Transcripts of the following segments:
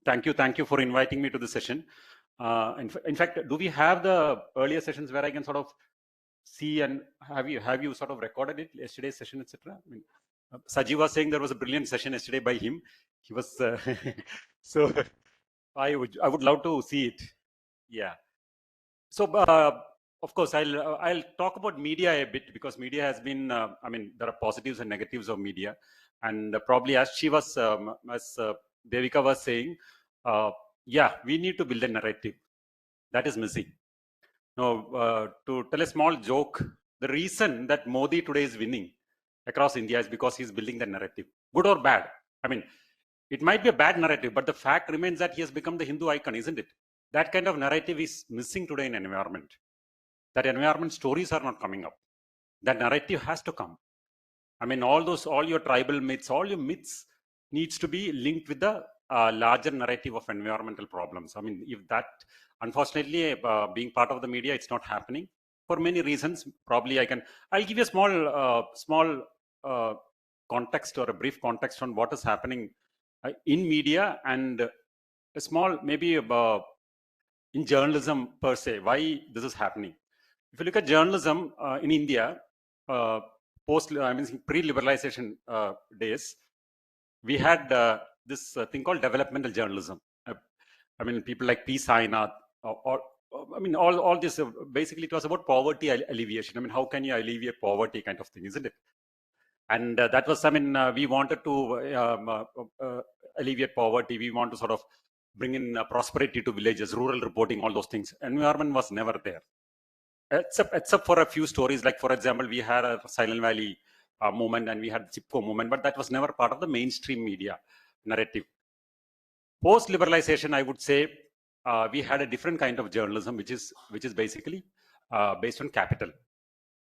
Thank you for inviting me to the session. In fact, do we have the earlier sessions where I can sort of see, and have you sort of recorded it, yesterday's session, etc.? I mean, Saji was saying there was a brilliant session yesterday by him. He was so I would love to see it. Yeah. So of course I'll talk about media a bit, because media has been I mean, there are positives and negatives of media, and probably as she was Devika was saying, yeah, we need to build a narrative that is missing. Now, to tell a small joke, the reason that Modi today is winning across India is because he's building the narrative, good or bad. I mean, it might be a bad narrative, but the fact remains that he has become the Hindu icon, isn't it? That kind of narrative is missing today in environment. That environment stories are not coming up. That narrative has to come. I mean, all your tribal myths, all your myths needs to be linked with the larger narrative of environmental problems. I mean, if that, unfortunately, being part of the media, it's not happening for many reasons. Probably I'll give you a small context, or a brief context on what is happening in media, and a small, maybe in journalism per se, why this is happening. If you look at journalism in India, pre-liberalization days, we had this thing called developmental journalism. I mean, people like P. Sainath, or I mean, all this, basically it was about poverty alleviation. I mean, how can you alleviate poverty kind of thing, isn't it? And that was, I mean, we wanted to alleviate poverty. We want to sort of bring in prosperity to villages, rural reporting, all those things. Environment was never there. Except for a few stories, like, for example, we had a Silent Valley movement, and we had Chipko movement, but that was never part of the mainstream media narrative. Post liberalization, I would say, we had a different kind of journalism, which is basically based on capital.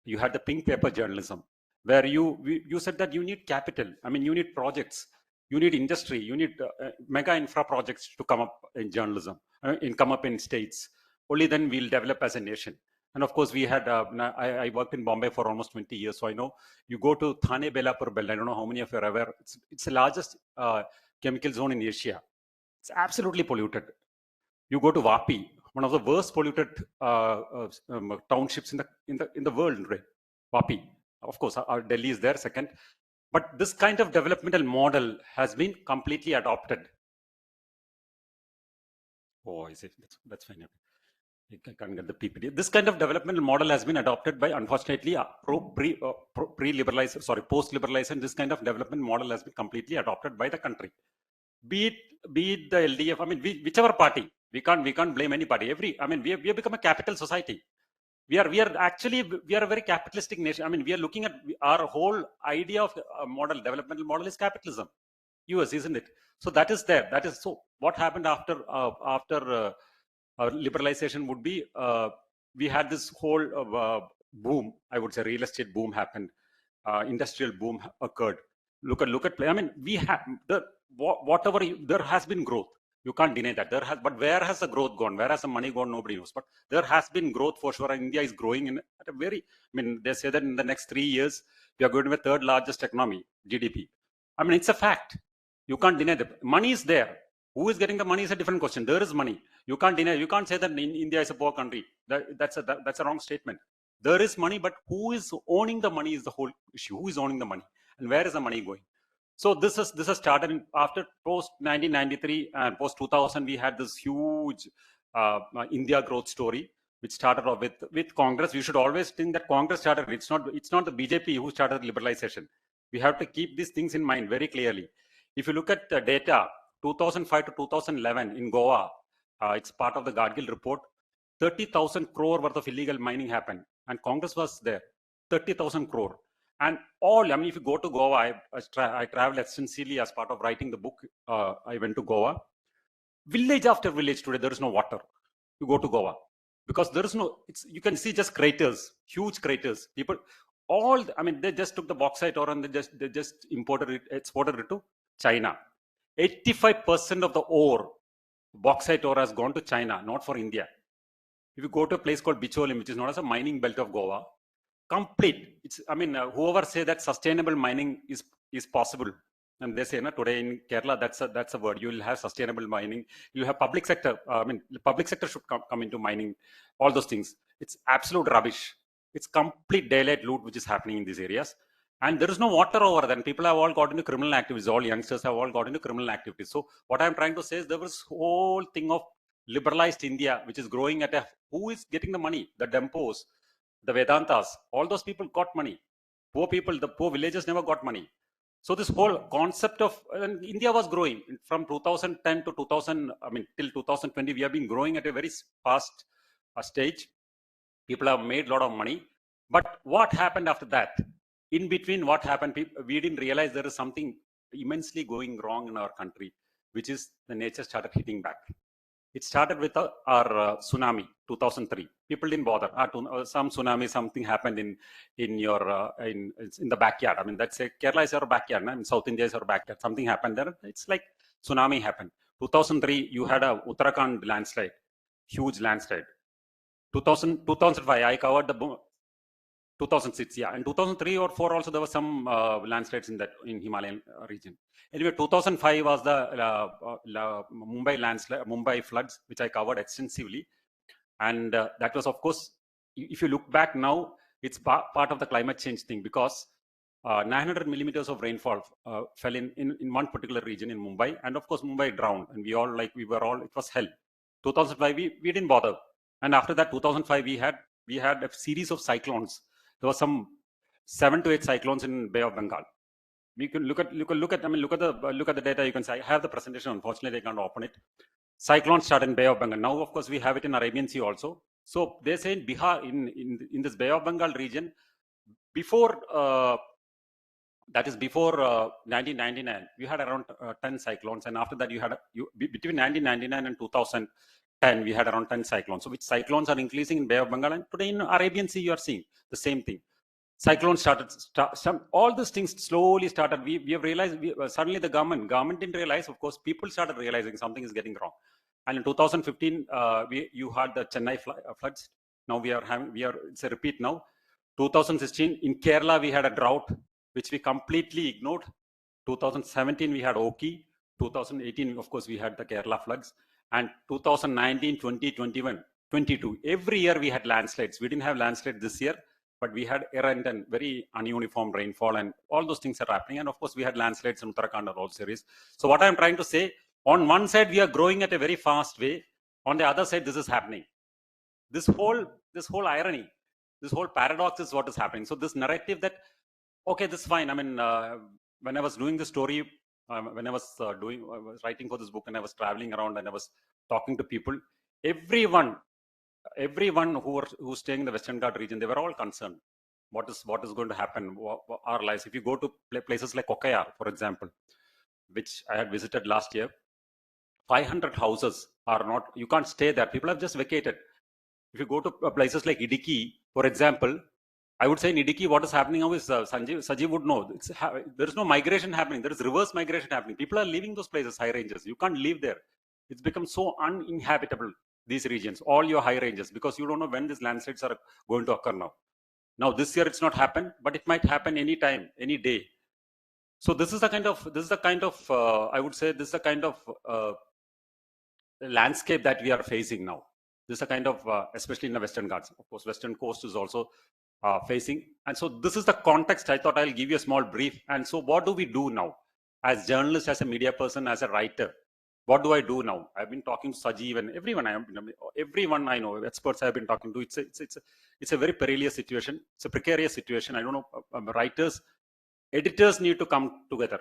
You had the pink paper journalism, where you said that you need capital. I mean, you need projects, you need industry, you need mega infra projects to come up in journalism, come up in states. Only then we'll develop as a nation. And of course, we had, I worked in Bombay for almost 20 years. So I know, you go to Thane Belapur belt. I don't know how many of you are aware. It's the largest chemical zone in Asia. It's absolutely polluted. You go to Vapi, one of the worst polluted townships in the world, right? Vapi. Of course, Delhi is there second. But this kind of developmental model has been completely adopted. Oh, is it? That's fine. I can't get the PPT. This kind of developmental model has been adopted by, unfortunately, post-liberalization. This kind of development model has been completely adopted by the country. Be it the LDF. I mean, whichever party. We can't blame anybody. I mean, we have become a capital society. We are a very capitalistic nation. I mean, we are looking at our whole idea of developmental model is capitalism. US, isn't it? So that is there. That is so. What happened after liberalization would be, we had this whole boom. I would say real estate boom happened, industrial boom occurred. Look at play. I mean, we have there has been growth. You can't deny that there has. But where has the growth gone? Where has the money gone? Nobody knows. But there has been growth for sure. And India is growing at a very. I mean, they say that in the next 3 years we are going to be the third largest economy, GDP. I mean, it's a fact. You can't deny that. Money is there. Who is getting the money is a different question. There is money. You can't deny. You can't say that India is a poor country. That's a wrong statement. There is money, but who is owning the money is the whole issue. Who is owning the money, and where is the money going? So this has started after post 1993 and post 2000. We had this huge India growth story, which started off with Congress. We should always think that Congress started. It's not the BJP who started liberalization. We have to keep these things in mind very clearly. If you look at the data, 2005 to 2011 in Goa, it's part of the Gadgil report. 30,000 crore worth of illegal mining happened, and Congress was there. 30,000 crore. And I mean, if you go to Goa, I traveled extensively as part of writing the book. I went to Goa. Village after village today, there is no water. You go to Goa because there is no. You can see just craters, huge craters. People, I mean, they just took the bauxite ore and they just exported it to China. 85% of the bauxite ore has gone to China, not for India. If you go to a place called Bicholim, which is known as a mining belt of Goa, complete. I mean, whoever say that sustainable mining is possible, And they say, no, today in Kerala, that's a word. You will have sustainable mining. You have public sector. Public sector should come into mining. All those things. It's absolute rubbish. It's complete daylight loot which is happening in these areas. And there is no water over there. And people have all got into criminal activities. All youngsters have all got into criminal activities. So what I'm trying to say is there was whole thing of liberalized India, which is growing at who is getting the money? The Dempos, the Vedantas, all those people got money. Poor people, the poor villagers never got money. So this whole concept of India was growing from 2010 to 2000, till 2020, we have been growing at a very fast stage. People have made a lot of money. But what happened after that? In between, what happened? We didn't realize there is something immensely going wrong in our country, which is the nature started hitting back. It started with our tsunami, 2003. People didn't bother. Some tsunami, something happened in the backyard. I mean, that's Kerala is our backyard. I mean, South India is our backyard. Something happened there. It's like tsunami happened. 2003, you had a Uttarakhand landslide, huge landslide. 2005, I covered the 2006, yeah, and 2003 or 4 also there was some landslides in Himalayan region. Anyway, 2005 was the Mumbai landslide, Mumbai floods, which I covered extensively, and that was, of course, if you look back now, it's part of the climate change thing, because 900 millimeters of rainfall fell in one particular region in Mumbai, and of course Mumbai drowned, and it was hell. 2005 we didn't bother, and after that 2005 we had a series of cyclones. There was some 7 to 8 cyclones in Bay of Bengal. We can look at the data. You can say I have the presentation. Unfortunately, I can't open it. Cyclones start in Bay of Bengal. Now, of course, we have it in Arabian Sea also. So they say in Bihar, in this Bay of Bengal region, before that is before 1999, we had around 10 cyclones, and after that between 1999 and 2010, we had around 10 cyclones. So which cyclones are increasing in Bay of Bengal, and today in Arabian Sea, you are seeing the same thing. Cyclones all these things slowly started. We have realized, suddenly the government didn't realize. Of course, people started realizing something is getting wrong. And in 2015, you had the Chennai floods. Now it's a repeat now. 2016 in Kerala, we had a drought, which we completely ignored. 2017, we had Oki. 2018, of course, we had the Kerala floods. And 2019, 20, 21, 22. Every year we had landslides. We didn't have landslides this year, but we had errant and very ununiform rainfall, and all those things are happening. And of course, we had landslides in Uttarakhand and all series. So what I'm trying to say, on one side, we are growing at a very fast way. On the other side, this is happening. This whole irony, this whole paradox is what is happening. So this narrative that, okay, this is fine. I mean, when I was doing the story, when I was writing for this book, and I was traveling around and I was talking to people, everyone who's staying in the Western Ghat region, they were all concerned. What is going to happen? Our lives. If you go to places like Kochi, for example, which I had visited last year, 500 houses are not. You can't stay there. People have just vacated. If you go to places like Idiki, for example, I would say in Idiki, what is happening now is Sajeev would know. There is no migration happening. There is reverse migration happening. People are leaving those places, high ranges. You can't live there. It's become so uninhabitable, these regions, all your high ranges, because you don't know when these landslides are going to occur now. Now, this year it's not happened, but it might happen any time, any day. So this is the kind of I would say this is the kind of landscape that we are facing now. This is a kind of, especially in the Western Ghats. Of course, Western Coast is also facing. And so this is the context. I thought I'll give you a small brief. And so what do we do now? As journalists, as a media person, as a writer, what do I do now? I've been talking to Sajeev and everyone I know, experts I've been talking to. It's a very perilous situation. It's a precarious situation. I don't know, writers, editors need to come together.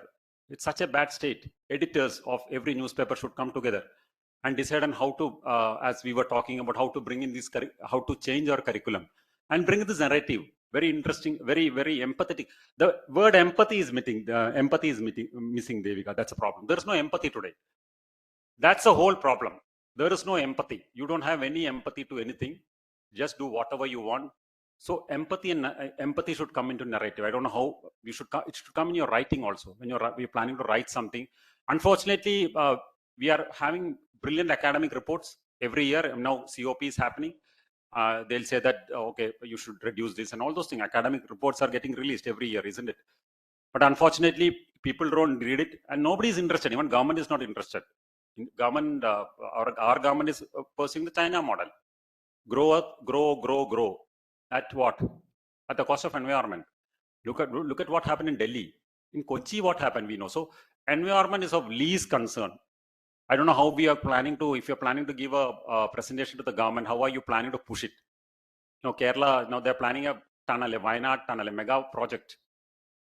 It's such a bad state. Editors of every newspaper should come together and decide on how to, as we were talking about, how to bring in this, how to change our curriculum and bring this narrative. Very interesting, very, very empathetic. The word empathy is missing. Missing, Devika. That's a problem. There is no empathy today. That's the whole problem. There is no empathy. You don't have any empathy to anything. Just do whatever you want. So empathy should come into narrative. I don't know how it should come in your writing also. When you're planning to write something. Unfortunately, we are having brilliant academic reports every year. Now COP is happening. They'll say that, okay, you should reduce this and all those things. Academic reports are getting released every year, isn't it? But unfortunately, people don't read it, and nobody is interested. Even government is not interested. Government, our government is pursuing the China model: grow up, grow. At what? At the cost of environment. Look at what happened in Delhi. In Kochi, what happened? We know. So environment is of least concern. I don't know how we are planning to. If you're planning to give a presentation to the government, how are you planning to push it? Now Kerala, now they're planning a tunnel, a Wayanad tunnel, a mega project.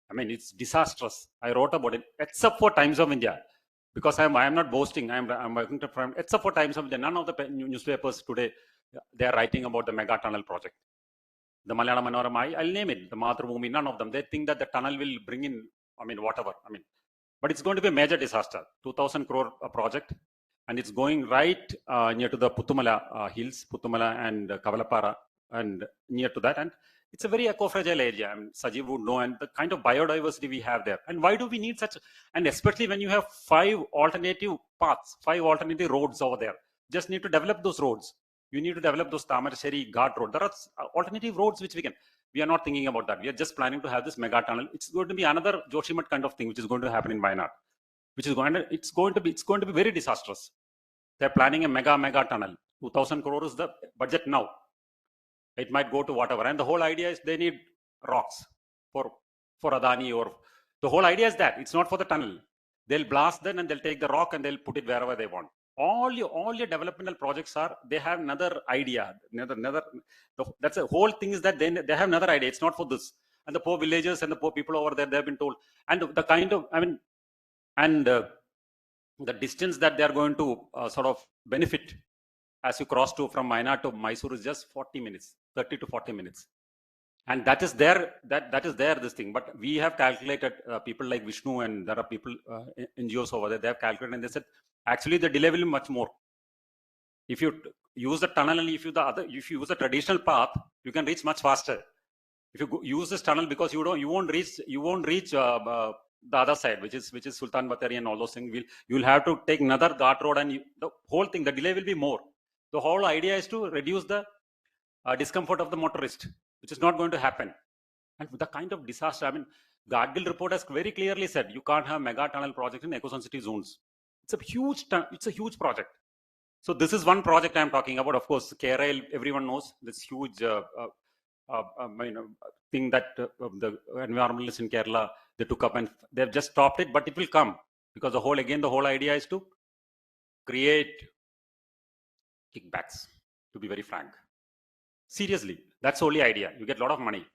I mean, it's disastrous. I wrote about it, except for Times of India, because I am not boasting. I'm working to from, except for Times of India. None of the newspapers today, they are writing about the mega tunnel project. The Malayalam Manorama, I'll name it, the Mathrubhumi, none of them. They think that the tunnel will bring in, I mean, whatever. I mean, but it's going to be a major disaster. 2,000 crore project, and it's going right near to the Puttumala hills, Puttumala and Kavalapara, and near to that. And it's a very eco-fragile area. I mean, Sajeev would know, and the kind of biodiversity we have there. And why do we need such? And especially when you have 5 alternative paths, 5 alternative roads over there, just need to develop those roads. You need to develop those Tamarasheri Ghat road. There are alternative roads which we can. We are not thinking about that. We are just planning to have this mega tunnel. It's going to be another Joshimat kind of thing, which is going to happen in Wayanad, which is going to, it's going to be very disastrous. They're planning a mega tunnel. 2,000 crore is the budget now. It might go to whatever. And the whole idea is they need rocks for Adani, or the whole idea is that it's not for the tunnel. They'll blast them and they'll take the rock and they'll put it wherever they want. All your developmental projects they have another idea. That's the whole thing, is that they have another idea. It's not for this. And the poor villagers and the poor people over there, they've been told. And the kind of, I mean, and the distance that they are going to sort of benefit as you cross from Wayanad to Mysore is just 40 minutes, 30 to 40 minutes. And that is there, this thing. But we have calculated, people like Vishnu, and there are people, NGOs over there, they have calculated, and they said, actually the delay will be much more. If you use the tunnel, and if you use the traditional path, you can reach much faster. If you use this tunnel, because you won't reach the other side, which is Sultan Batari and all those things. You'll have to take another Ghat road, and the whole thing, the delay will be more. The whole idea is to reduce the discomfort of the motorist, which is not going to happen. And the kind of disaster, I mean, the Gadgil report has very clearly said you can't have mega tunnel project in eco-sensitive zones. It's a huge project. So this is one project I'm talking about. Of course, KRL, everyone knows this huge thing that the environmentalists in Kerala, they took up, and they've just stopped it, but it will come, because the whole idea is to create kickbacks, to be very frank. Seriously, that's the only idea. You get a lot of money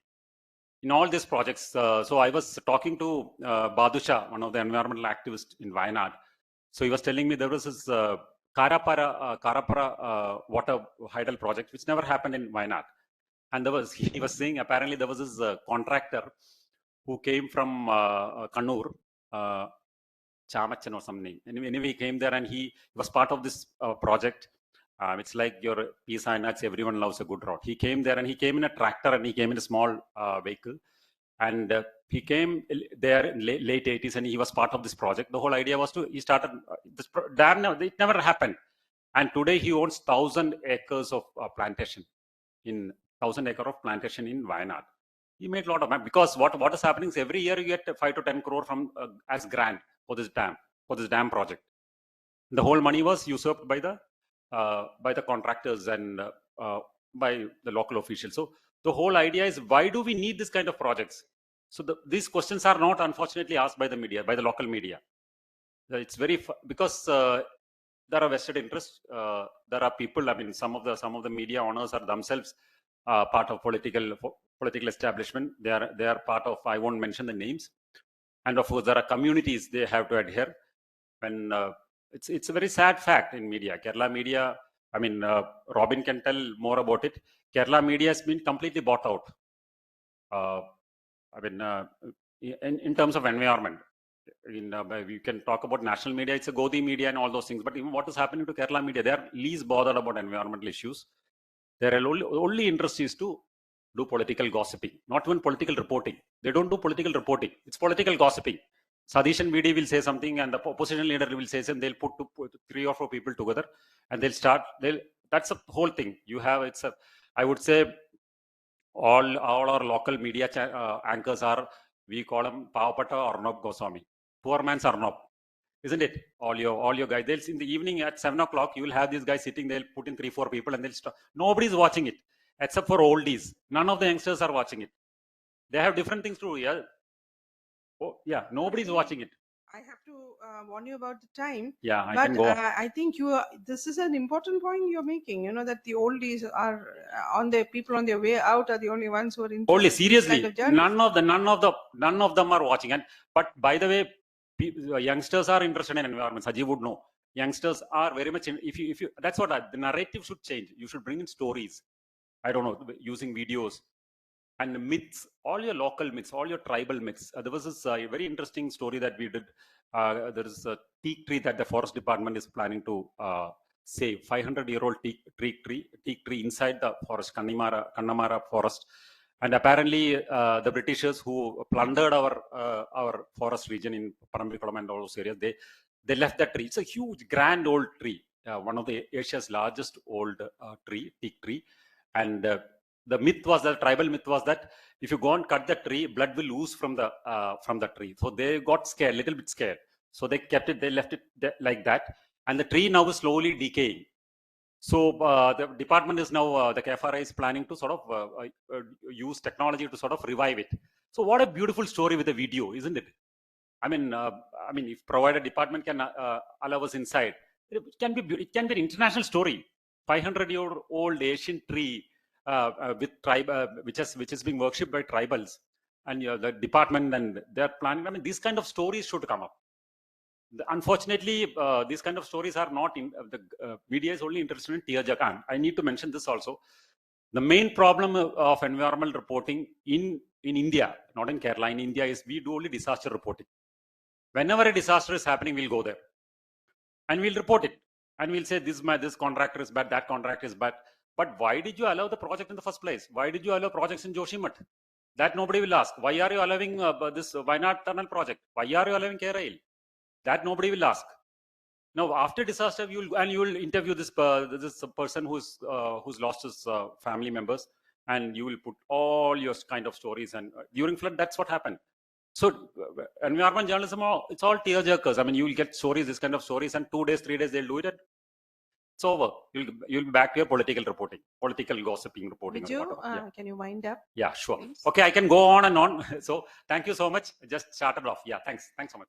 in all these projects. So I was talking to Badusha, one of the environmental activists in Wayanad. So he was telling me there was this Karapara water hydel project, which never happened in Wayanad. And he was saying, apparently there was this contractor who came from Kannur, Chamachan or something. Anyway, he came there, and he was part of this project. It's like your pizza and nuts, everyone loves a good road. He came there, and he came in a tractor, and he came in a small vehicle. And he came there in late 80s, and he was part of this project. The whole idea was he started this dam. It never happened. And today he owns 1,000 acres of plantation in Wayanad. He made a lot of money, because what is happening is every year you get 5 to 10 crore from as grant for this dam project. The whole money was usurped by the contractors and by the local officials. So the whole idea is, why do we need this kind of projects? So these questions are not, unfortunately, asked by the media, by the local media. It's because there are vested interests. There are people. I mean, some of the media owners are themselves part of political establishment. They are part of. I won't mention the names. And of course, there are communities they have to adhere. When it's a very sad fact in media. Kerala media. I mean, Robin can tell more about it. Kerala media has been completely bought out. I mean, in terms of environment, we can talk about national media. It's a Godi media and all those things. But even what is happening to Kerala media, they are least bothered about environmental issues. Their only interest is to do political gossiping, not even political reporting. They don't do political reporting. It's political gossiping. Sadish and VD will say something, and the opposition leader will say something. They'll put 3 or 4 people together, and that's the whole thing. I would say all our local media anchors are We call him Pavapata Arnab Goswami, poor man's Arnab, isn't it? All your guys. They'll in the evening at 7 o'clock. You will have these guys sitting. They'll put in 3-4 people, and they'll stop. Nobody's watching it except for oldies. None of the youngsters are watching it. They have different things to do. Yeah. Oh, yeah. Nobody's watching it. I have to warn you about the time. Yeah, I but can go. I think this is an important point you're making. That the oldies are on their people on their way out are the only ones who are interested. Only seriously, in this kind of none of them are watching. And but by the way, youngsters are interested in environment. Saji would know. Youngsters are very much if you that's what the narrative should change. You should bring in stories. I don't know, using videos and myths, all your local myths, all your tribal myths. There was this very interesting story that we did. There is a teak tree that the forest department is planning to save. 500-year-old teak tree inside the forest, Kannamara forest. And apparently, the Britishers who plundered our forest region in Parambikulam and all those areas, they left that tree. It's a huge, grand old tree, one of the Asia's largest old teak tree. And the myth was that tribal myth was that if you go and cut the tree, blood will ooze from the tree. So they got scared, little bit scared. So they kept it, they left it like that, and the tree now is slowly decaying. So the department is now the KFRI is planning to sort of use technology to sort of revive it. So what a beautiful story with a video, isn't it? I mean, if provided department can allow us inside, it can be an international story. 500-year-old Asian tree. With tribe, which is being worshipped by tribals, and the department, and they're planning. I mean, these kind of stories should come up. Unfortunately, these kind of stories are not in the media is only interested in tearjerker. I need to mention this also. The main problem of environmental reporting in India, not in Kerala, in India, is we do only disaster reporting. Whenever a disaster is happening, we'll go there and we'll report it, and we'll say this contractor is bad, that contractor is bad. But why did you allow the project in the first place? Why did you allow projects in Joshimath? That nobody will ask. Why are you allowing this Wayanad tunnel project? Why are you allowing K-Rail? That nobody will ask. Now, after disaster, you will interview this person who's lost his family members, and you will put all your kind of stories. And during flood, that's what happened. So environment journalism, it's all tearjerkers. I mean, you will get stories, this kind of stories, and 2 days, 3 days, they'll do it. It's over. You'll be back to your political reporting, political gossiping reporting. Can you wind up? Yeah, sure. Please? Okay, I can go on and on. So thank you so much. Just started off. Yeah, thanks so much.